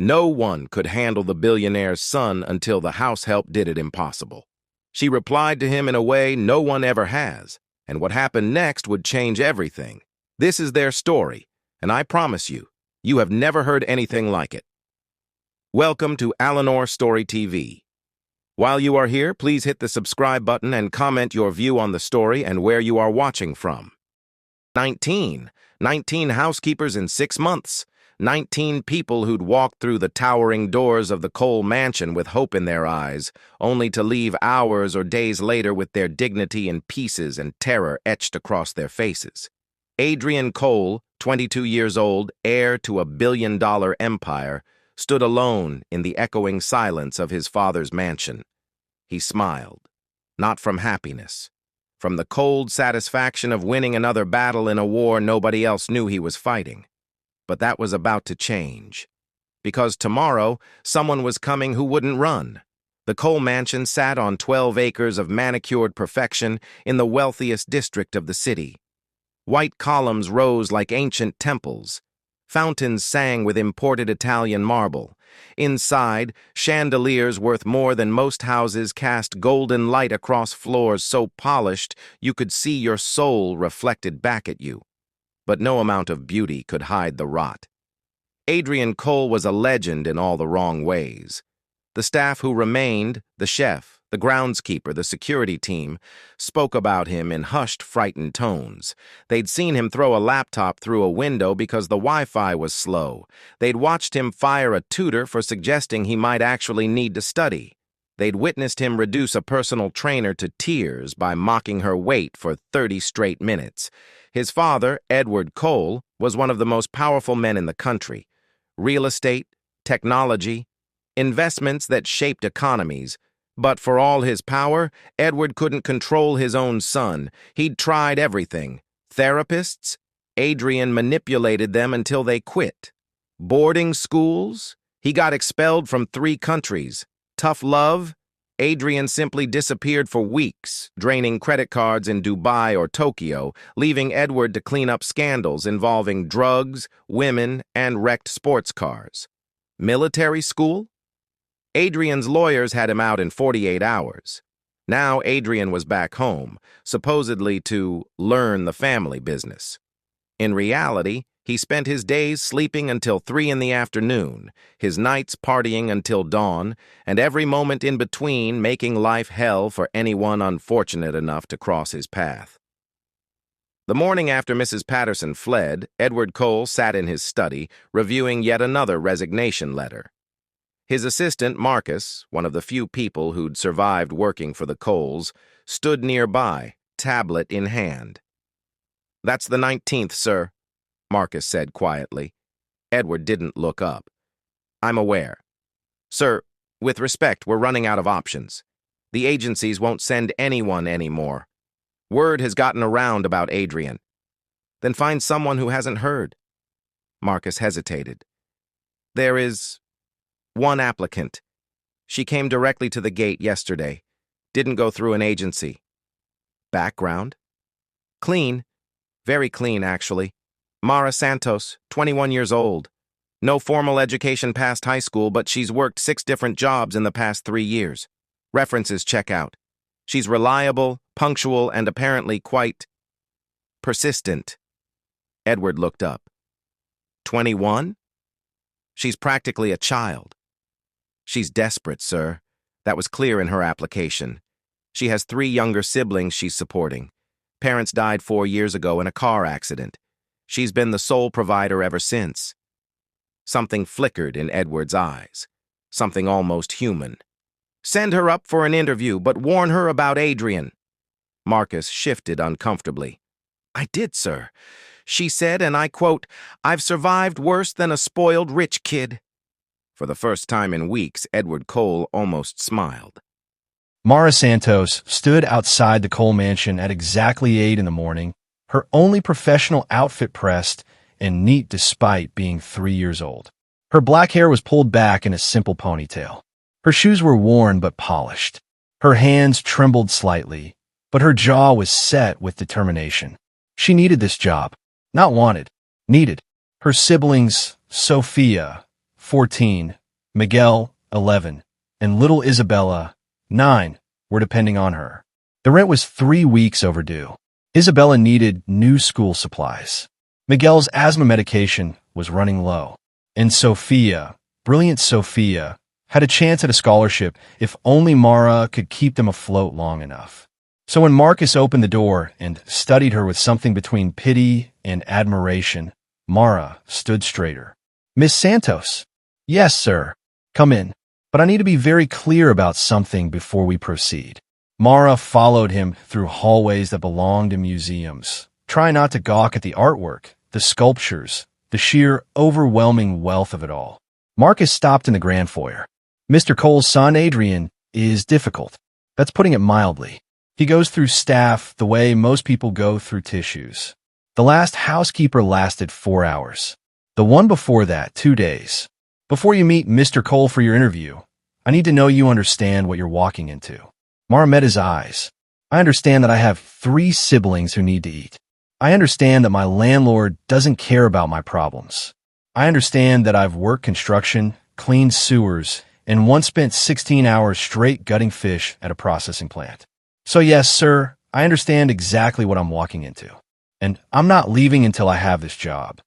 No one could handle the billionaire's son until the house help did it impossible. She replied to him in a way no one ever has, and what happened next would change everything. This is their story, and I promise you, you have never heard anything like it. Welcome to Eleanor Story TV. While you are here, please hit the subscribe button and comment your view on the story and where you are watching from. 19 housekeepers in 6 months. 19 people who'd walked through the towering doors of the Cole mansion with hope in their eyes, only to leave hours or days later with their dignity in pieces and terror etched across their faces. Adrian Cole, 22 years old, heir to a billion-dollar empire, stood alone in the echoing silence of his father's mansion. He smiled, not from happiness, from the cold satisfaction of winning another battle in a war nobody else knew he was fighting. But that was about to change. Because tomorrow, someone was coming who wouldn't run. The Cole mansion sat on 12 acres of manicured perfection in the wealthiest district of the city. White columns rose like ancient temples. Fountains sang with imported Italian marble. Inside, chandeliers worth more than most houses cast golden light across floors so polished you could see your soul reflected back at you. But no amount of beauty could hide the rot. Adrian Cole was a legend in all the wrong ways. The staff who remained, the chef, the groundskeeper, the security team, spoke about him in hushed, frightened tones. They'd seen him throw a laptop through a window because the Wi-Fi was slow. They'd watched him fire a tutor for suggesting he might actually need to study. They'd witnessed him reduce a personal trainer to tears by mocking her weight for 30 straight minutes. His father, Edward Cole, was one of the most powerful men in the country. Real estate, technology, investments that shaped economies. But for all his power, Edward couldn't control his own son. He'd tried everything. Therapists? Adrian manipulated them until they quit. Boarding schools? He got expelled from 3 countries. Tough love? Adrian simply disappeared for weeks, draining credit cards in Dubai or Tokyo, leaving Edward to clean up scandals involving drugs, women, and wrecked sports cars. Military school? Adrian's lawyers had him out in 48 hours. Now Adrian was back home, supposedly to learn the family business. In reality, he spent his days sleeping until 3 in the afternoon, his nights partying until dawn, and every moment in between making life hell for anyone unfortunate enough to cross his path. The morning after Mrs. Patterson fled, Edward Cole sat in his study, reviewing yet another resignation letter. His assistant, Marcus, one of the few people who'd survived working for the Coles, stood nearby, tablet in hand. "That's the 19th, sir," Marcus said quietly. Edward didn't look up. "I'm aware. Sir, with respect, we're running out of options. The agencies won't send anyone anymore. Word has gotten around about Adrian." "Then find someone who hasn't heard." Marcus hesitated. "There is one applicant. She came directly to the gate yesterday. Didn't go through an agency." "Background?" "Clean. Very clean, actually. Mara Santos, 21 years old. No formal education past high school, but she's worked 6 different jobs in the past 3 years. References check out. She's reliable, punctual, and apparently quite persistent." Edward looked up. 21? She's practically a child. "She's desperate, sir. That was clear in her application. She has 3 younger siblings she's supporting. Parents died 4 years ago in a car accident. She's been the sole provider ever since." Something flickered in Edward's eyes. Something almost human. "Send her up for an interview, but warn her about Adrian." Marcus shifted uncomfortably. "I did, sir. She said, and I quote, 'I've survived worse than a spoiled rich kid.'" For the first time in weeks, Edward Cole almost smiled. Mara Santos stood outside the Cole mansion at exactly 8 in the morning, her only professional outfit pressed and neat despite being 3 years old. Her black hair was pulled back in a simple ponytail. Her shoes were worn but polished. Her hands trembled slightly, but her jaw was set with determination. She needed this job. Not wanted, needed. Her siblings, Sophia, 14, Miguel, 11, and little Isabella, 9, were depending on her. The rent was 3 weeks overdue. Isabella needed new school supplies. Miguel's asthma medication was running low. And Sophia, brilliant Sophia, had a chance at a scholarship if only Mara could keep them afloat long enough. So when Marcus opened the door and studied her with something between pity and admiration, Mara stood straighter. "Miss Santos." "Yes, sir. Come in. But I need to be very clear about something before we proceed." Mara followed him through hallways that belonged in museums. Try not to gawk at the artwork, the sculptures, the sheer overwhelming wealth of it all. Marcus stopped in the grand foyer. "Mr. Cole's son, Adrian, is difficult. That's putting it mildly. He goes through staff the way most people go through tissues. The last housekeeper lasted 4 hours. The one before that, 2 days. Before you meet Mr. Cole for your interview, I need to know you understand what you're walking into." Mara met his eyes. "I understand that I have 3 siblings who need to eat. I understand that my landlord doesn't care about my problems. I understand that I've worked construction, cleaned sewers, and once spent 16 hours straight gutting fish at a processing plant. So yes, sir, I understand exactly what I'm walking into. And I'm not leaving until I have this job."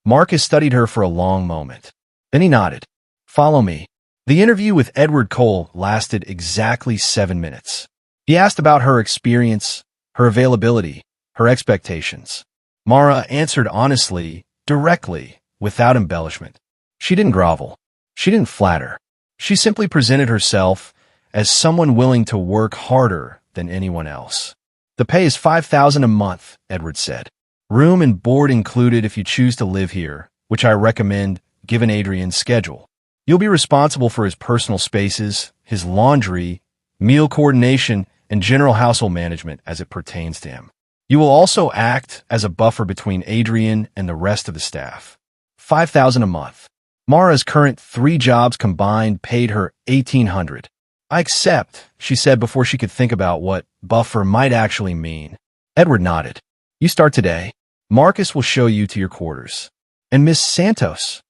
Marcus studied her for a long moment. Then he nodded. "Follow me." The interview with Edward Cole lasted exactly 7 minutes. He asked about her experience, her availability, her expectations. Mara answered honestly, directly, without embellishment. She didn't grovel. She didn't flatter. She simply presented herself as someone willing to work harder than anyone else. "The pay is $5,000 a month," Edward said. "Room and board included if you choose to live here, which I recommend given Adrian's schedule. You'll be responsible for his personal spaces, his laundry, meal coordination, and general household management as it pertains to him. You will also act as a buffer between Adrian and the rest of the staff. $5,000 a month." Mara's current 3 jobs combined paid her $1,800. "I accept," she said before she could think about what buffer might actually mean. Edward nodded. "You start today. Marcus will show you to your quarters." "And Miss Santos?"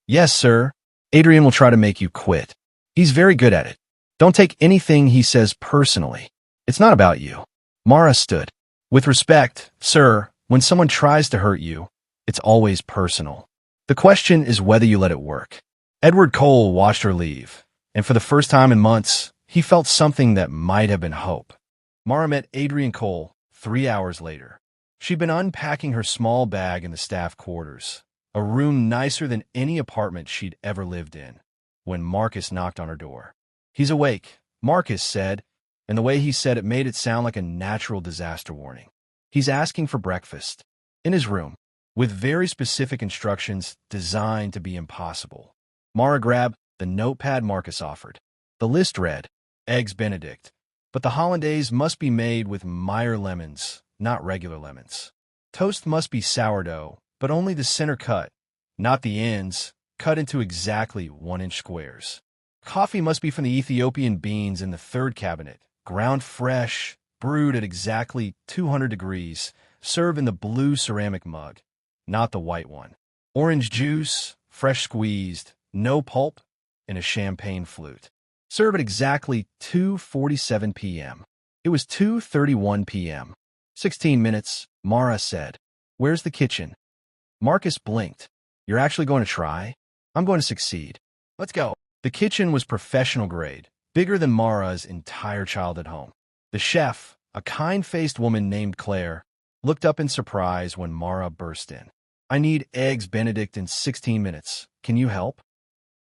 "Yes, sir. Adrian will try to make you quit. He's very good at it. Don't take anything he says personally. It's not about you." Mara stood. "With respect, sir, when someone tries to hurt you, it's always personal. The question is whether you let it work." Edward Cole watched her leave, and for the first time in months, he felt something that might have been hope. Mara met Adrian Cole 3 hours later. She'd been unpacking her small bag in the staff quarters, a room nicer than any apartment she'd ever lived in, when Marcus knocked on her door. "He's awake," Marcus said, and the way he said it made it sound like a natural disaster warning. "He's asking for breakfast. In his room, with very specific instructions designed to be impossible." Mara grabbed the notepad Marcus offered. The list read, "Eggs Benedict, but the hollandaise must be made with Meyer lemons, not regular lemons. Toast must be sourdough, but only the center cut, not the ends, cut into exactly 1-inch squares. Coffee must be from the Ethiopian beans in the 3rd cabinet, ground fresh, brewed at exactly 200 degrees, served in the blue ceramic mug, not the white one. Orange juice, fresh squeezed, no pulp, in a champagne flute. Serve at exactly 2:47 p.m. It was 2:31 p.m. 16 minutes, Mara said. "Where's the kitchen?" Marcus blinked. "You're actually going to try? I'm going to succeed. Let's go." The kitchen was professional grade, bigger than Mara's entire childhood home. The chef, a kind-faced woman named Claire, looked up in surprise when Mara burst in. "I need eggs Benedict in 16 minutes. Can you help?"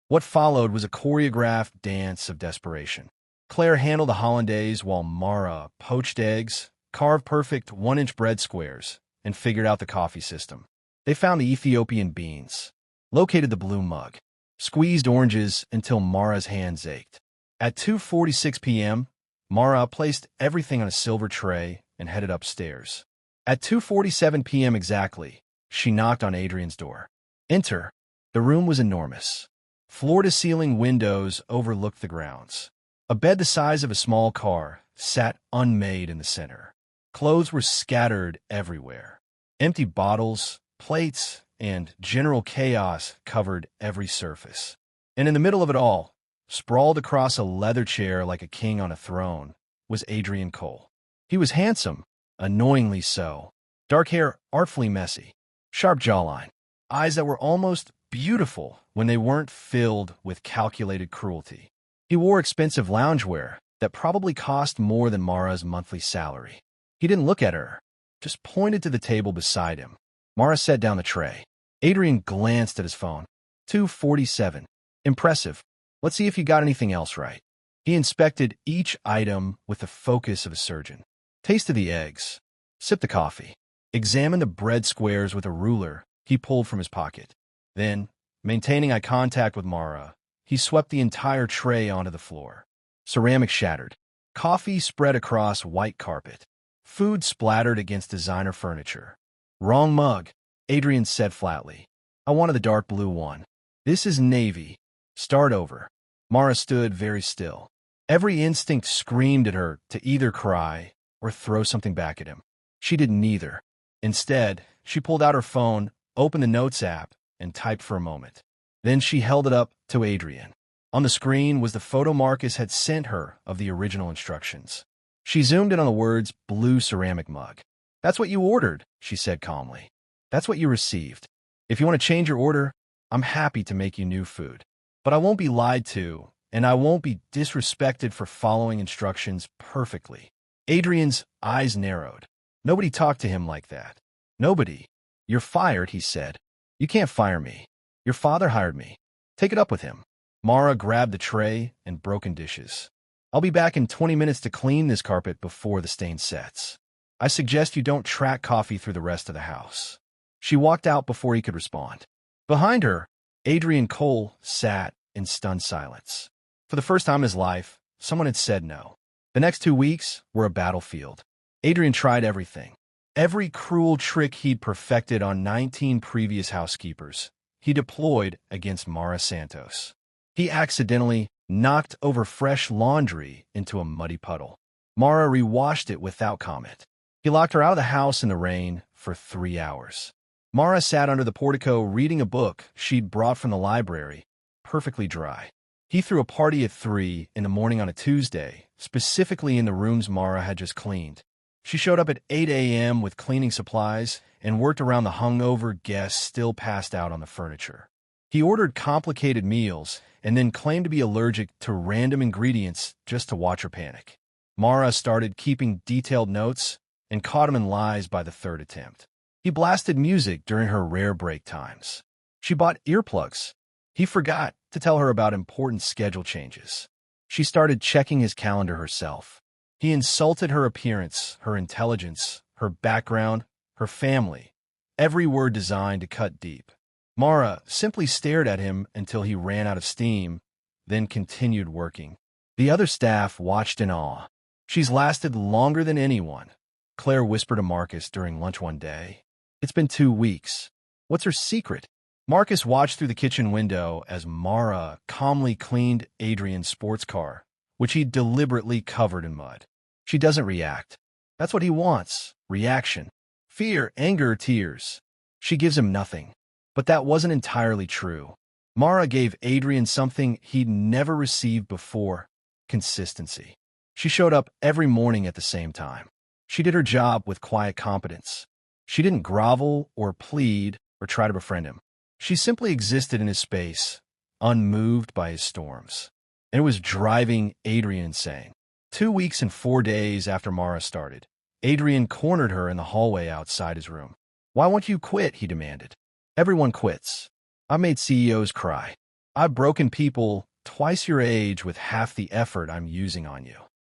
What followed was a choreographed dance of desperation. Claire handled the hollandaise while Mara poached eggs, carved perfect 1-inch bread squares, and figured out the coffee system. They found the Ethiopian beans, located the blue mug, squeezed oranges until Mara's hands ached. At 2:46 p.m., Mara placed everything on a silver tray and headed upstairs. At 2:47 p.m. exactly, she knocked on Adrian's door. "Enter." The room was enormous. Floor-to-ceiling windows overlooked the grounds. A bed the size of a small car sat unmade in the center. Clothes were scattered everywhere. Empty bottles, plates, and general chaos covered every surface. And in the middle of it all, sprawled across a leather chair like a king on a throne, was Adrian Cole. He was handsome, annoyingly so. Dark hair artfully messy, sharp jawline, eyes that were almost beautiful when they weren't filled with calculated cruelty. He wore expensive loungewear that probably cost more than Mara's monthly salary. He didn't look at her, just pointed to the table beside him. Mara set down the tray. Adrian glanced at his phone. 2:47. Impressive. Let's see if you got anything else right. He inspected each item with the focus of a surgeon. Tasted the eggs. Sipped the coffee. Examined the bread squares with a ruler he pulled from his pocket. Then, maintaining eye contact with Mara, he swept the entire tray onto the floor. Ceramic shattered. Coffee spread across white carpet. Food splattered against designer furniture. Wrong mug, Adrian said flatly. I wanted the dark blue one. This is navy. Start over. Mara stood very still. Every instinct screamed at her to either cry or throw something back at him. She did neither. Instead, she pulled out her phone, opened the Notes app, and typed for a moment. Then she held it up to Adrian. On the screen was the photo Marcus had sent her of the original instructions. She zoomed in on the words blue ceramic mug. That's what you ordered, she said calmly. That's what you received. If you want to change your order, I'm happy to make you new food. But I won't be lied to, and I won't be disrespected for following instructions perfectly. Adrian's eyes narrowed. Nobody talked to him like that. Nobody. You're fired, he said. You can't fire me. Your father hired me. Take it up with him. Mara grabbed the tray and broken dishes. I'll be back in 20 minutes to clean this carpet before the stain sets. I suggest you don't track coffee through the rest of the house. She walked out before he could respond. Behind her, Adrian Cole sat in stunned silence. For the first time in his life, someone had said no. The next 2 weeks were a battlefield. Adrian tried everything. Every cruel trick he'd perfected on 19 previous housekeepers, he deployed against Mara Santos. He accidentally knocked over fresh laundry into a muddy puddle. Mara rewashed it without comment. He locked her out of the house in the rain for 3 hours. Mara sat under the portico reading a book she'd brought from the library, perfectly dry. He threw a party at 3 in the morning on a Tuesday, specifically in the rooms Mara had just cleaned. She showed up at 8 a.m. with cleaning supplies and worked around the hungover guests still passed out on the furniture. He ordered complicated meals and then claimed to be allergic to random ingredients just to watch her panic. Mara started keeping detailed notes and caught him in lies by the 3rd attempt. He blasted music during her rare break times. She bought earplugs. He forgot to tell her about important schedule changes. She started checking his calendar herself. He insulted her appearance, her intelligence, her background, her family, every word designed to cut deep. Mara simply stared at him until he ran out of steam, then continued working. The other staff watched in awe. She's lasted longer than anyone, Claire whispered to Marcus during lunch one day. It's been 2 weeks. What's her secret? Marcus watched through the kitchen window as Mara calmly cleaned Adrian's sports car, which he deliberately covered in mud. She doesn't react. That's what he wants. Reaction. Fear, anger, tears. She gives him nothing. But that wasn't entirely true. Mara gave Adrian something he'd never received before: consistency. She showed up every morning at the same time. She did her job with quiet competence. She didn't grovel or plead or try to befriend him. She simply existed in his space, unmoved by his storms. And it was driving Adrian insane. 2 weeks and 4 days after Mara started, Adrian cornered her in the hallway outside his room. Why won't you quit? He demanded. Everyone quits. I've made CEOs cry. I've broken people twice your age with half the effort I'm using on you.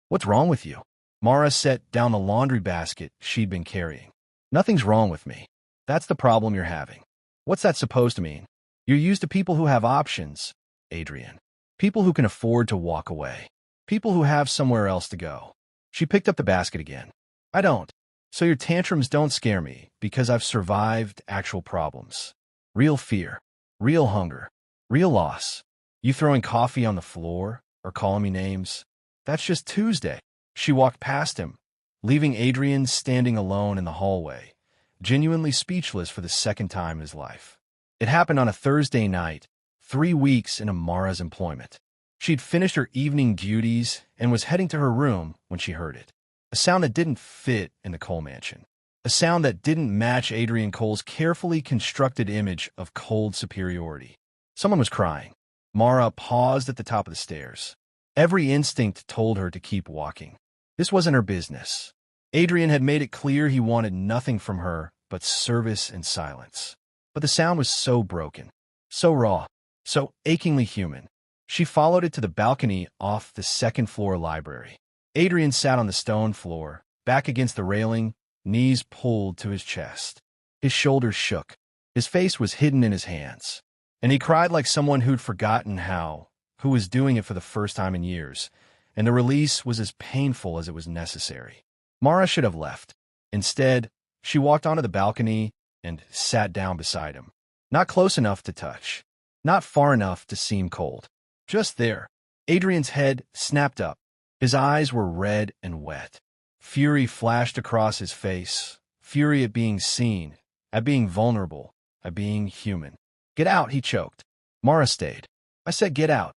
What's wrong with you? Mara set down the laundry basket she'd been carrying. Nothing's wrong with me. That's the problem you're having. What's that supposed to mean? You're used to people who have options, Adrian. People who can afford to walk away. People who have somewhere else to go. She picked up the basket again. I don't. So your tantrums don't scare me because I've survived actual problems. Real fear. Real hunger. Real loss. You throwing coffee on the floor or calling me names? That's just Tuesday. She walked past him, leaving Adrian standing alone in the hallway, genuinely speechless for the second time in his life. It happened on a Thursday night, 3 weeks into Mara's employment. She'd finished her evening duties and was heading to her room when she heard it. A sound that didn't fit in the Cole mansion. A sound that didn't match Adrian Cole's carefully constructed image of cold superiority. Someone was crying. Mara paused at the top of the stairs. Every instinct told her to keep walking. This wasn't her business. Adrian had made it clear he wanted nothing from her but service and silence. But the sound was so broken, so raw, so achingly human. She followed it to the balcony off the second-floor library. Adrian sat on the stone floor, back against the railing, knees pulled to his chest. His shoulders shook. His face was hidden in his hands. And he cried like someone who'd forgotten how, who was doing it for the first time in years, and the release was as painful as it was necessary. Mara should have left. Instead, she walked onto the balcony and sat down beside him. Not close enough to touch. Not far enough to seem cold. Just there. Adrian's head snapped up. His eyes were red and wet. Fury flashed across his face. Fury at being seen, at being vulnerable, at being human. "Get out," he choked. Mara stayed. "I said get out."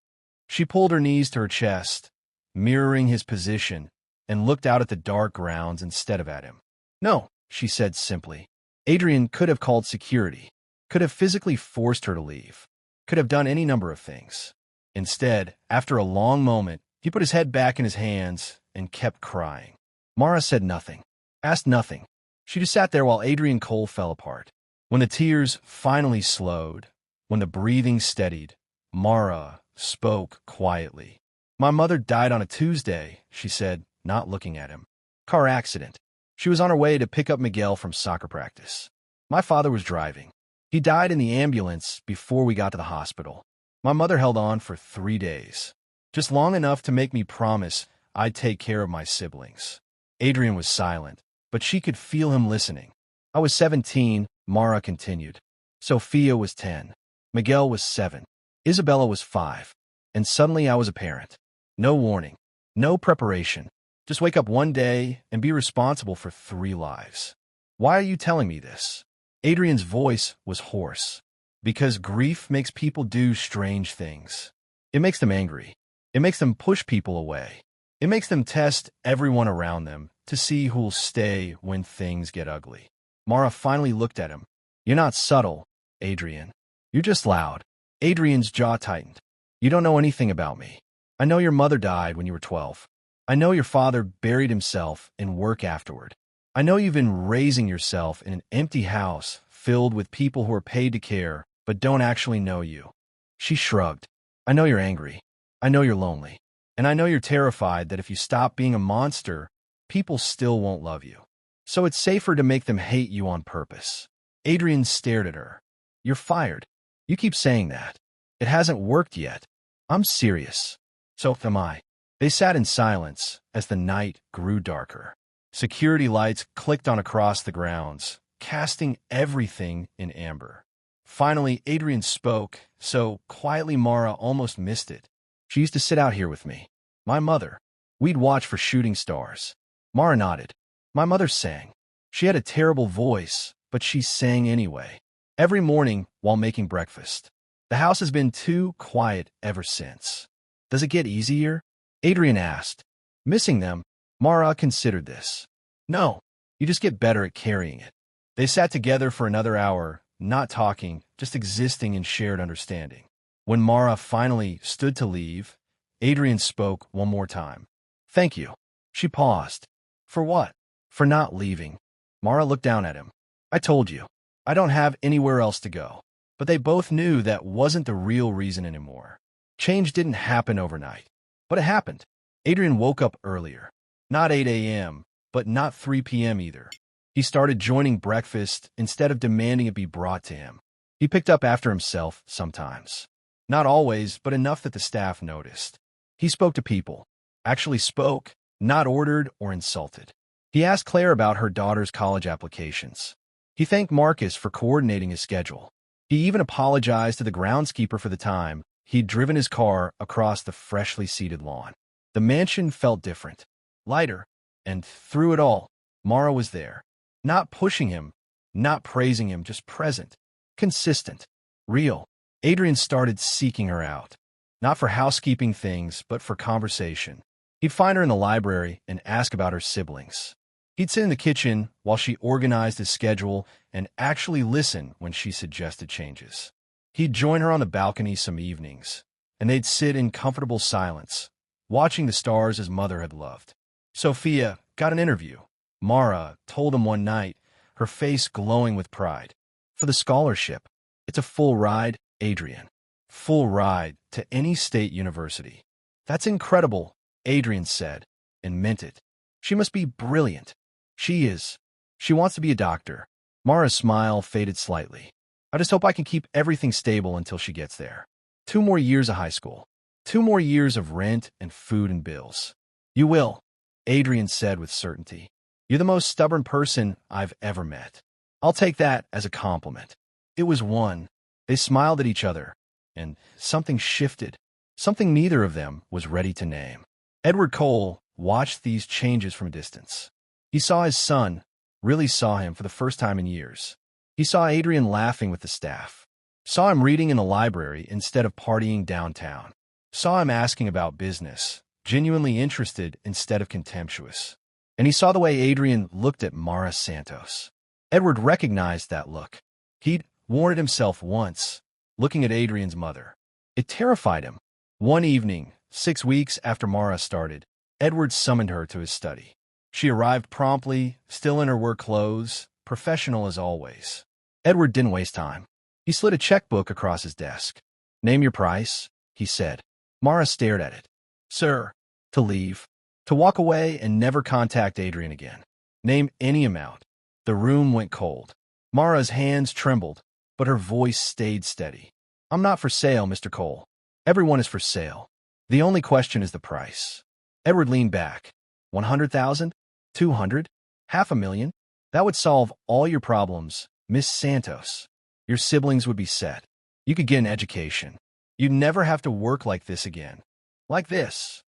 She pulled her knees to her chest, mirroring his position, and looked out at the dark grounds instead of at him. "No," she said simply. Adrian could have called security, could have physically forced her to leave, could have done any number of things. Instead, after a long moment, he put his head back in his hands and kept crying. Mara said nothing, asked nothing. She just sat there while Adrian Cole fell apart. When the tears finally slowed, when the breathing steadied, Mara spoke quietly. "My mother died on a Tuesday," she said, not looking at him. "Car accident. She was on her way to pick up Miguel from soccer practice. My father was driving. He died in the ambulance before we got to the hospital. My mother held on for 3 days. Just long enough to make me promise I'd take care of my siblings." Adrian was silent, but she could feel him listening. "I was 17, Mara continued. Sophia was 10. Miguel was 7. Isabella was 5. And suddenly I was a parent. No warning. No preparation. Just wake up one day and be responsible for 3 lives. Why are you telling me this?" Adrian's voice was hoarse. "Because grief makes people do strange things. It makes them angry. It makes them push people away. It makes them test everyone around them to see who'll stay when things get ugly." Mara finally looked at him. "You're not subtle, Adrian. You're just loud." Adrian's jaw tightened. "You don't know anything about me. I know your mother died when you were 12. I know your father buried himself in work afterward. I know you've been raising yourself in an empty house filled with people who are paid to care but don't actually know you." She shrugged. "I know you're angry. I know you're lonely. And I know you're terrified that if you stop being a monster, people still won't love you. So it's safer to make them hate you on purpose." Adrian stared at her. "You're fired. You keep saying that. It hasn't worked yet. I'm serious." "So am I." They sat in silence as the night grew darker. Security lights clicked on across the grounds, casting everything in amber. Finally, Adrian spoke, so quietly Mara almost missed it. "She used to sit out here with me. My mother. We'd watch for shooting stars." Mara nodded. "My mother sang. She had a terrible voice, but she sang anyway. Every morning while making breakfast. The house has been too quiet ever since." "Does it get easier?" Adrian asked. Missing them, Mara considered this. "No, you just get better at carrying it." They sat together for another hour, not talking, just existing in shared understanding. When Mara finally stood to leave, Adrian spoke one more time. "Thank you." She paused. "For what?" "For not leaving." Mara looked down at him. "I told you. I don't have anywhere else to go." But they both knew that wasn't the real reason anymore. Change didn't happen overnight. But it happened. Adrian woke up earlier. Not 8 a.m., but not 3 p.m. either. He started joining breakfast instead of demanding it be brought to him. He picked up after himself sometimes. Not always, but enough that the staff noticed. He spoke to people. Actually spoke, not ordered or insulted. He asked Claire about her daughter's college applications. He thanked Marcus for coordinating his schedule. He even apologized to the groundskeeper for the time he'd driven his car across the freshly seeded lawn. The mansion felt different, lighter, and through it all, Mara was there. Not pushing him, not praising him, just present, consistent, real. Adrian started seeking her out, not for housekeeping things, but for conversation. He'd find her in the library and ask about her siblings. He'd sit in the kitchen while she organized his schedule and actually listen when she suggested changes. He'd join her on the balcony some evenings, and they'd sit in comfortable silence, watching the stars his mother had loved. Sophia got an interview. Mara told him one night, her face glowing with pride. For the scholarship, it's a full ride, Adrian. Full ride to any state university. That's incredible, Adrian said, and meant it. She must be brilliant. She is. She wants to be a doctor. Mara's smile faded slightly. I just hope I can keep everything stable until she gets there. 2 more years of high school. 2 more years of rent and food and bills. You will, Adrian said with certainty. You're the most stubborn person I've ever met. I'll take that as a compliment. It was one. They smiled at each other, and something shifted, something neither of them was ready to name. Edward Cole watched these changes from a distance. He saw his son, really saw him for the first time in years. He saw Adrian laughing with the staff, saw him reading in the library instead of partying downtown, saw him asking about business, genuinely interested instead of contemptuous. And he saw the way Adrian looked at Mara Santos. Edward recognized that look. He'd warned himself once, looking at Adrian's mother. It terrified him. One evening, 6 weeks after Mara started, Edward summoned her to his study. She arrived promptly, still in her work clothes, professional as always. Edward didn't waste time. He slid a checkbook across his desk. Name your price, he said. Mara stared at it. Sir, to leave, to walk away and never contact Adrian again. Name any amount. The room went cold. Mara's hands trembled, but her voice stayed steady. I'm not for sale, Mr. Cole. Everyone is for sale. The only question is the price. Edward leaned back. 100,000? 200? $500,000? That would solve all your problems, Miss Santos. Your siblings would be set. You could get an education. You'd never have to work like this again. Like this.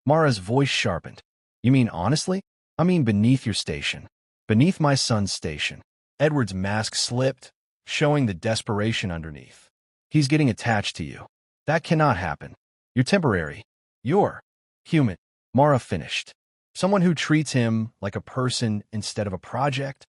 Mara's voice sharpened. You mean honestly? I mean beneath your station. Beneath my son's station. Edward's mask slipped, showing the desperation underneath. He's getting attached to you. That cannot happen. You're temporary. You're human. Mara finished. Someone who treats him like a person instead of a project.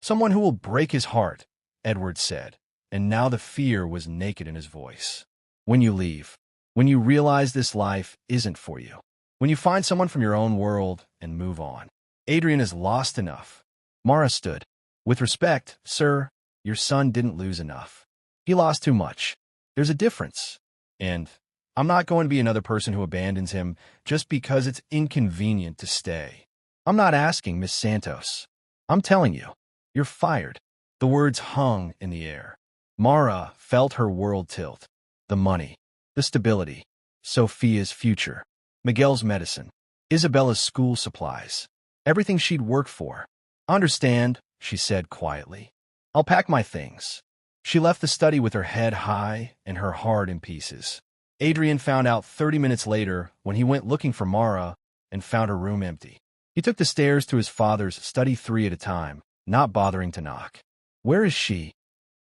Someone who will break his heart, Edward said, and now the fear was naked in his voice. When you leave, when you realize this life isn't for you, when you find someone from your own world and move on. Adrian is lost enough. Mara stood. With respect, sir, your son didn't lose enough. He lost too much. There's a difference. And I'm not going to be another person who abandons him just because it's inconvenient to stay. I'm not asking, Miss Santos. I'm telling you, you're fired. The words hung in the air. Mara felt her world tilt. The money, the stability, Sophia's future, Miguel's medicine, Isabella's school supplies, everything she'd worked for. Understand, she said quietly. I'll pack my things. She left the study with her head high and her heart in pieces. Adrian found out 30 minutes later when he went looking for Mara and found her room empty. He took the stairs to his father's study 3 at a time, not bothering to knock. Where is she?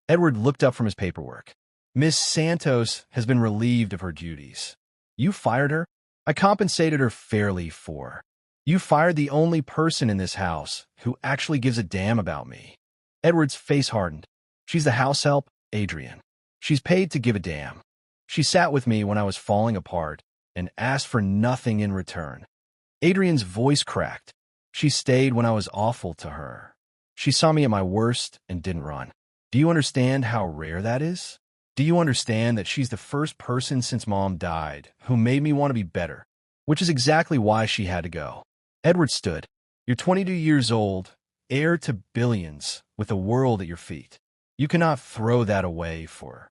Edward looked up from his paperwork. Miss Santos has been relieved of her duties. You fired her? I compensated her fairly for. You fired the only person in this house who actually gives a damn about me. Edward's face hardened. She's the house help, Adrian. She's paid to give a damn. She sat with me when I was falling apart and asked for nothing in return. Adrian's voice cracked. She stayed when I was awful to her. She saw me at my worst and didn't run. Do you understand how rare that is? Do you understand that she's the first person since Mom died who made me want to be better? Which is exactly why she had to go. Edward stood. You're 22 years old, heir to billions, with the world at your feet. You cannot throw that away for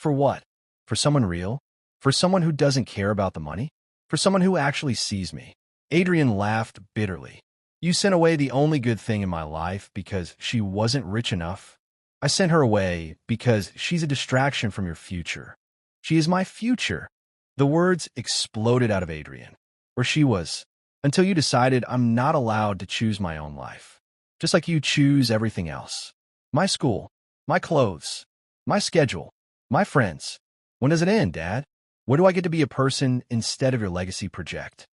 what? For someone real? For someone who doesn't care about the money? For someone who actually sees me? Adrian laughed bitterly. You sent away the only good thing in my life because she wasn't rich enough. I sent her away because she's a distraction from your future. She is my future. The words exploded out of Adrian, where she was, until you decided I'm not allowed to choose my own life. Just like you choose everything else. My school, my clothes, my schedule, my friends. When does it end, Dad? Where do I get to be a person instead of your legacy project?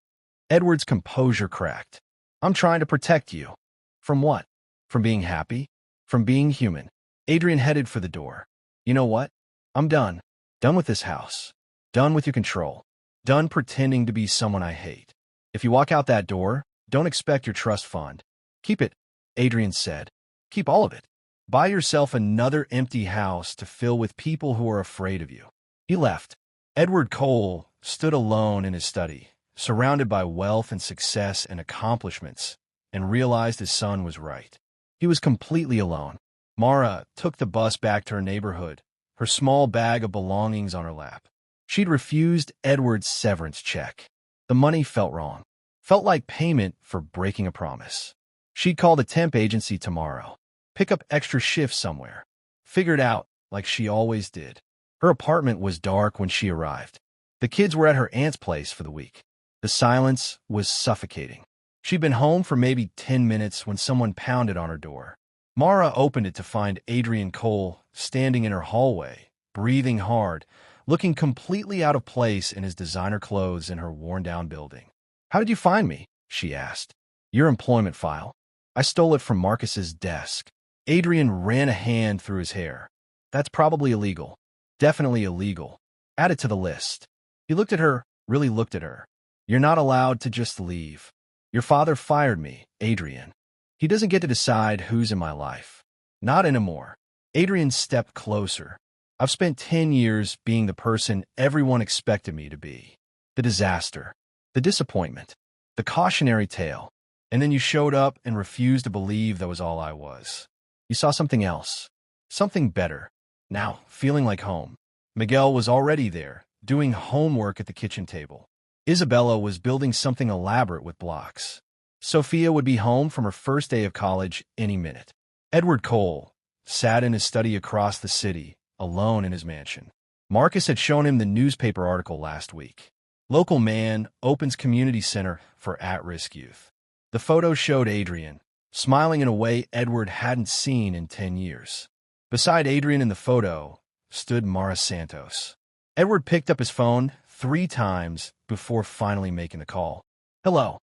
Edward's composure cracked. I'm trying to protect you. From what? From being happy? From being human? Adrian headed for the door. You know what? I'm done. Done with this house. Done with your control. Done pretending to be someone I hate. If you walk out that door, don't expect your trust fund. Keep it, Adrian said. Keep all of it. Buy yourself another empty house to fill with people who are afraid of you. He left. Edward Cole stood alone in his study, surrounded by wealth and success and accomplishments, and realized his son was right. He was completely alone. Mara took the bus back to her neighborhood, her small bag of belongings on her lap. She'd refused Edward's severance check. The money felt wrong. Felt like payment for breaking a promise. She'd call the temp agency tomorrow. Pick up extra shifts somewhere. Figure it out like she always did. Her apartment was dark when she arrived. The kids were at her aunt's place for the week. The silence was suffocating. She'd been home for maybe 10 minutes when someone pounded on her door. Mara opened it to find Adrian Cole standing in her hallway, breathing hard, looking completely out of place in his designer clothes in her worn-down building. "How did you find me?" she asked. "Your employment file. I stole it from Marcus's desk." Adrian ran a hand through his hair. "That's probably illegal. Definitely illegal. Add it to the list." He looked at her, really looked at her. "You're not allowed to just leave. Your father fired me, Adrian. He doesn't get to decide who's in my life. Not anymore." Adrian stepped closer. "I've spent 10 years being the person everyone expected me to be. The disaster, the disappointment, the cautionary tale. And then you showed up and refused to believe that was all I was. You saw something else, something better. Now, feeling like home." Miguel was already there, doing homework at the kitchen table. Isabella was building something elaborate with blocks. Sophia would be home from her first day of college any minute. Edward Cole sat in his study across the city, alone in his mansion. Marcus had shown him the newspaper article last week. Local man opens community center for at-risk youth. The photo showed Adrian, smiling in a way Edward hadn't seen in 10 years. Beside Adrian in the photo stood Mara Santos. Edward picked up his phone 3 times before finally making the call. "Hello."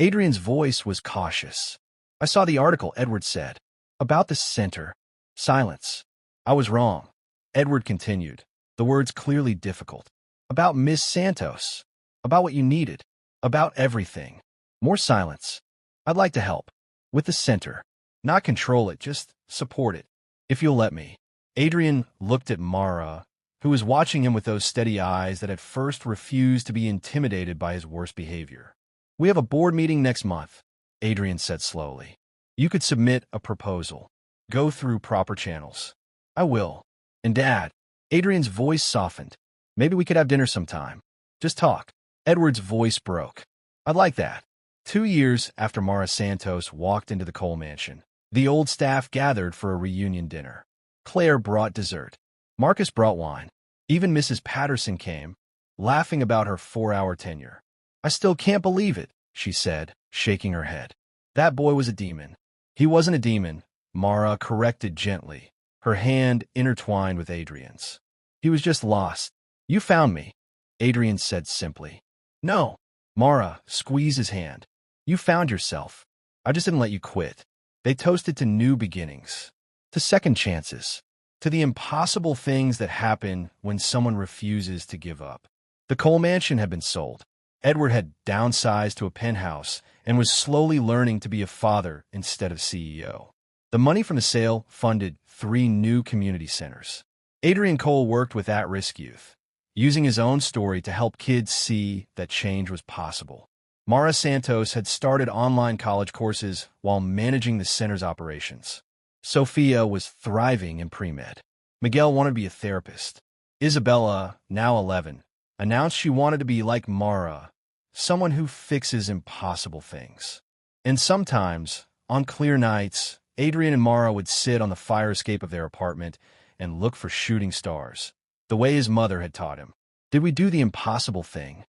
Adrian's voice was cautious. "I saw the article," Edward said. "About the center." Silence. "I was wrong." Edward continued, the words clearly difficult. "About Miss Santos. About what you needed. About everything." More silence. "I'd like to help. With the center. Not control it, just support it. If you'll let me." Adrian looked at Mara, who was watching him with those steady eyes that at first refused to be intimidated by his worst behavior. "We have a board meeting next month," Adrian said slowly. "You could submit a proposal. Go through proper channels." "I will." "And Dad," Adrian's voice softened. "Maybe we could have dinner sometime. Just talk." Edward's voice broke. "I'd like that." 2 years after Mara Santos walked into the Cole mansion, the old staff gathered for a reunion dinner. Claire brought dessert. Marcus brought wine. Even Mrs. Patterson came, laughing about her 4-hour tenure. "I still can't believe it," she said, shaking her head. "That boy was a demon." "He wasn't a demon," Mara corrected gently, her hand intertwined with Adrian's. "He was just lost." "You found me," Adrian said simply. "No." Mara squeezed his hand. "You found yourself. I just didn't let you quit." They toasted to new beginnings, to second chances, to the impossible things that happen when someone refuses to give up. The Cole mansion had been sold. Edward had downsized to a penthouse and was slowly learning to be a father instead of CEO. The money from the sale funded 3 new community centers. Adrian Cole worked with at-risk youth, using his own story to help kids see that change was possible. Mara Santos had started online college courses while managing the center's operations. Sophia was thriving in pre-med. Miguel wanted to be a therapist. Isabella, now 11, announced she wanted to be like Mara, someone who fixes impossible things. And sometimes, on clear nights, Adrian and Mara would sit on the fire escape of their apartment and look for shooting stars, the way his mother had taught him. "Did we do the impossible thing?"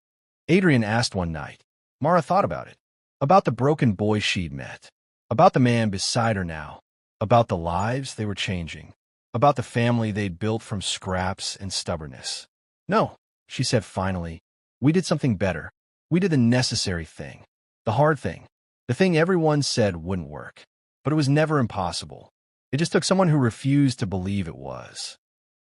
Adrian asked one night. Mara thought about it. About the broken boy she'd met. About the man beside her now. About the lives they were changing. About the family they'd built from scraps and stubbornness. No, she said finally. We did something better. We did the necessary thing. The hard thing. The thing everyone said wouldn't work. But it was never impossible. It just took someone who refused to believe it was.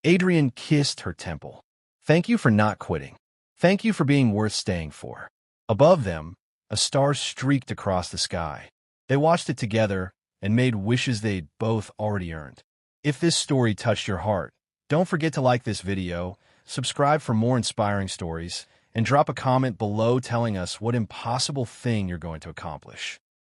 Adrian kissed her temple. Thank you for not quitting. Thank you for being worth staying for. Above them, a star streaked across the sky. They watched it together and made wishes they'd both already earned. If this story touched your heart, don't forget to like this video, subscribe for more inspiring stories, and drop a comment below telling us what impossible thing you're going to accomplish.